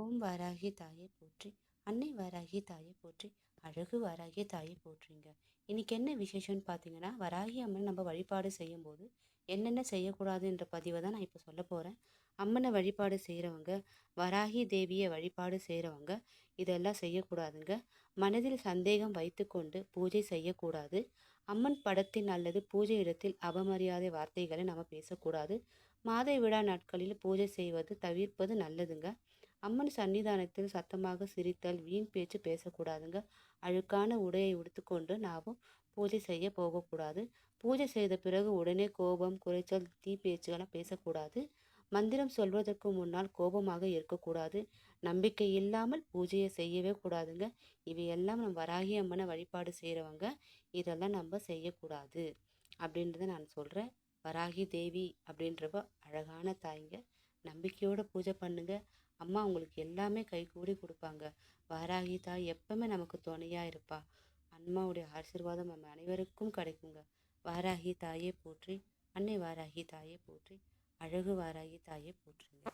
ஓம் வாராகி தாயை போற்றி, அன்னை வாராகி தாயை போற்றி, அழகு வாராகி தாயை போற்றிங்க. இன்னைக்கு என்ன விசேஷம்னு பார்த்தீங்கன்னா, வராகி அம்மன் நம்ம வழிபாடு செய்யும்போது என்னென்ன செய்யக்கூடாதுன்ற பதிவை தான் நான் இப்போ சொல்ல போகிறேன். அம்மனை வழிபாடு செய்கிறவங்க, வராகி தேவியை வழிபாடு செய்கிறவங்க இதெல்லாம் செய்யக்கூடாதுங்க. மனதில் சந்தேகம் வைத்துக்கொண்டு பூஜை செய்யக்கூடாது. அம்மன் படத்தின் அல்லது பூஜை இடத்தில் அவமரியாதை வார்த்தைகளை நம்ம பேசக்கூடாது. மாதவிடா நாட்களில் பூஜை செய்வது தவிர்ப்பது நல்லதுங்க. அம்மன் சன்னிதானத்தில் சத்தமாக சிரித்தல், வீண் பேச்சு பேசக்கூடாதுங்க. அழுக்கான உடையை உடுத்துக்கொண்டு நாமும் பூஜை செய்ய போகக்கூடாது. பூஜை செய்த பிறகு உடனே கோபம், குறைச்சல், தீ பேச்சுகளை பேசக்கூடாது. மந்திரம் சொல்வதற்கு முன்னால் கோபமாக இருக்கக்கூடாது. நம்பிக்கை இல்லாமல் பூஜையை செய்யவே கூடாதுங்க. இவையெல்லாம் நம்ம வராகி அம்மனை வழிபாடு செய்கிறவங்க இதெல்லாம் நம்ம செய்யக்கூடாது அப்படின்றத நான் சொல்கிறேன். வராகி தேவி அப்படின்றப்ப அழகான தாய்ங்க. நம்பிக்கையோட பூஜை பண்ணுங்க. அம்மா உங்களுக்கு எல்லாமே கைகூடி கொடுப்பாங்க. வாராகி தாய் எப்பவுமே நமக்கு துணையாக இருப்பா. அம்மாவுடைய ஆசீர்வாதம் நம்ம அனைவருக்கும் கிடைக்குங்க. வாராகி தாயே போற்றி, அன்னை வாராகி தாயே போற்றி, அழகு வாராகி தாயே போற்றுங்க.